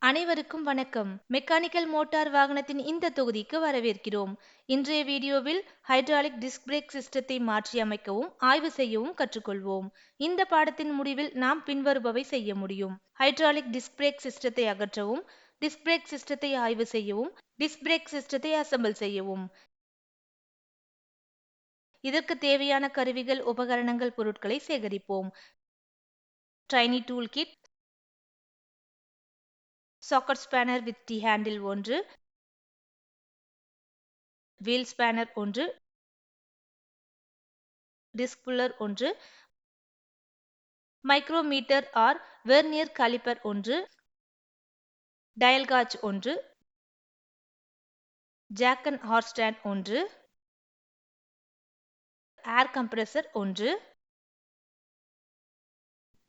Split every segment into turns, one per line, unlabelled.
அனைவருக்கும் வணக்கம். Mechanical motor வாகனத்தின் இந்த தொகுதிக்கு வரவேற்கிறோம். இன்றைய வீடியோவில் ஹைட்ராலிக் டிஸ்க் பிரேக் சிஸ்டத்தை மாற்றி அமைக்கவும் ஆய்வு செய்யவும் கற்றுக்கொள்வோம். இந்த பாடத்தின் முடிவில் நாம் பின்வருபவை செய்ய முடியும். ஹைட்ராலிக் டிஸ்க் பிரேக் சிஸ்டத்தை அகற்றவும், டிஸ்க் பிரேக் சிஸ்டத்தை ஆய்வு செய்யவும், டிஸ்க் பிரேக் சிஸ்டத்தை அசெம்பிள் செய்யவும். இதற்கு தேவையான கருவிகள், உபகரணங்கள், பொருட்களை சேகரிப்போம். Trainee tool kit, socket spanner with T handle 1, wheel spanner 1, disc puller 1, micrometer or vernier caliper 1, dial gauge 1, jack and horse stand 1, air compressor 1,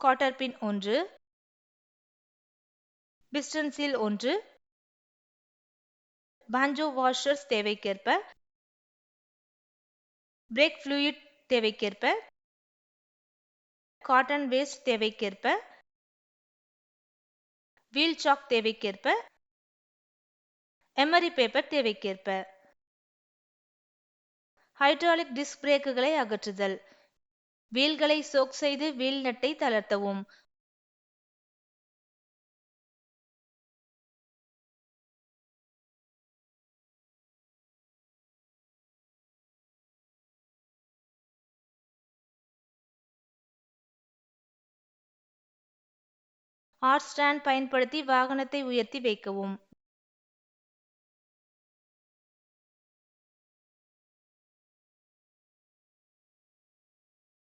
cotter pin 1, piston seal 1, banjo washers தேவைக்கேற்ப, brake fluid தேவைக்கேற்ப, cotton waste தேவைக்கேற்ப, wheel chock தேவைக்கேற்ப, emery paper தேவைக்கேற்ப. Hydraulic disc பிரேக்குகளை அகற்றுதல். வீல்களை choke செய்து wheel நட்டை தளர்த்தவும். ஆர் ஸ்டாண்ட் பயன்படுத்தி வாகனத்தை உயர்த்தி வைக்கவும்.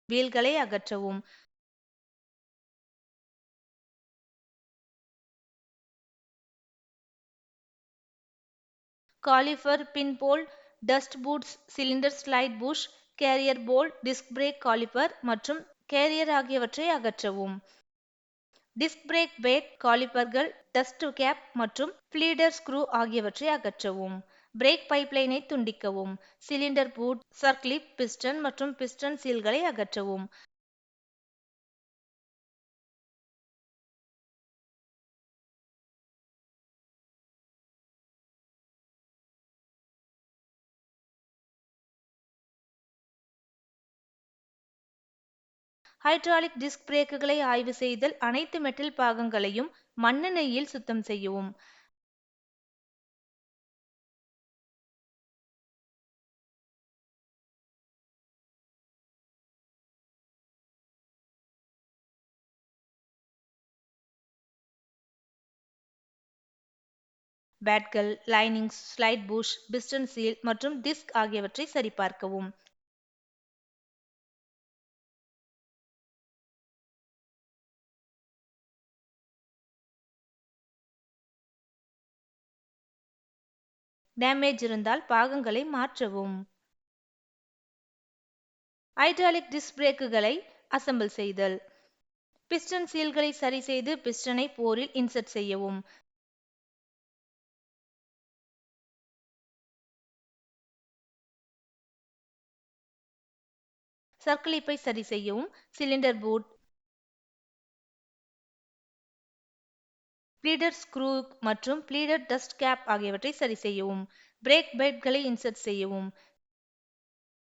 வீல்களை அகற்றவும். Caliper, pin bolt, dust boots, cylinder slide bush, carrier bolt, disc brake caliper மற்றும் கேரியர் ஆகியவற்றை அகற்றவும். Disc brake pad, calipers, dust cap மற்றும் ஃப்ளீடர் ஸ்க்ரூ ஆகியவற்றை அகற்றவும். பிரேக் பைப்லைனை துண்டிக்கவும். சிலிண்டர் பூட், சர்க்லிப், பிஸ்டன் மற்றும் பிஸ்டன் சீல்களை அகற்றவும். ஹைட்ராலிக் டிஸ்க் பிரேக்குகளை ஆய்வு செய்தல். அனைத்து மெட்டல் பாகங்களையும் மண்ணெண்ணெயில் சுத்தம் செய்யவும். Pads, linings, slide bush, piston seal மற்றும் டிஸ்க் ஆகியவற்றை சரிபார்க்கவும். டேமேஜ் இருந்தால் பாகங்களை மாற்றவும். ஹைட்ராலிக் டிஸ்க் பிரேக்குகளை அசெம்பிள் செய்தல். பிஸ்டன் சீல்களை சரி செய்து பிஸ்டனை போரில் இன்சர்ட் செய்யவும். சர்க்கிளிப்பை சரி செய்யவும். சிலிண்டர் பூட், ஃப்ளீடர் ஸ்க்ரூ மற்றும் ஃப்ளீடர் டஸ்ட் கேப் ஆகியவற்றை சரி செய்யவும். பிரேக் பேட்களை இன்சர்ட் செய்யவும்.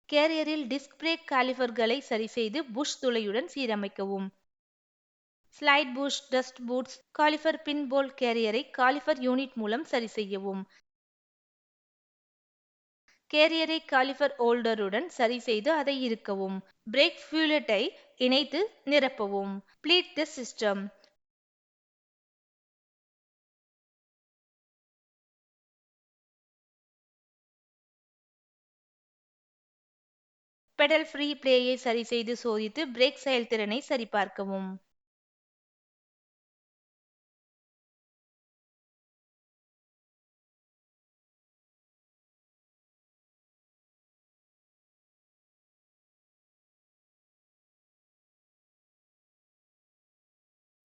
கேரியரில் டிஸ்க் பிரேக் காலிபர்களை சரி செய்து புஷ் துளையுடன் சீரமைக்கவும். Slide bush, dust boots, caliper pin bolt கேரியரை காலிபர் யூனிட் மூலம் சரி செய்யவும். கேரியரை காலிபர் ஹோல்டருடன் சரி செய்து அதை இறுக்கவும். பிரேக் ஃப்ளூயிட்டை இணைத்து நிரப்பவும். ப்ளீட் தி சிஸ்டம். பெடல் ஃப்ரீ பிளேயை சரி செய்து சோதித்து பிரேக் செயல்திறனை சரிபார்க்கவும்.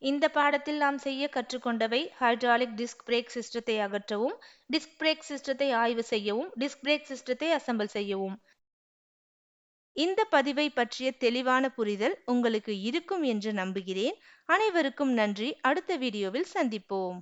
இந்த பாடத்தில் நாம் செய்ய கற்றுக்கொண்டவை: ஹைட்ராலிக் டிஸ்க் பிரேக் சிஸ்டத்தை அகற்றவும், டிஸ்க் பிரேக் சிஸ்டத்தை ஆய்வு செய்யவும், டிஸ்க் பிரேக் சிஸ்டத்தை அசெம்பிள் செய்யவும். இந்த பதிவை பற்றிய தெளிவான புரிதல் உங்களுக்கு இருக்கும் என்று நம்புகிறேன். அனைவருக்கும் நன்றி. அடுத்த வீடியோவில் சந்திப்போம்.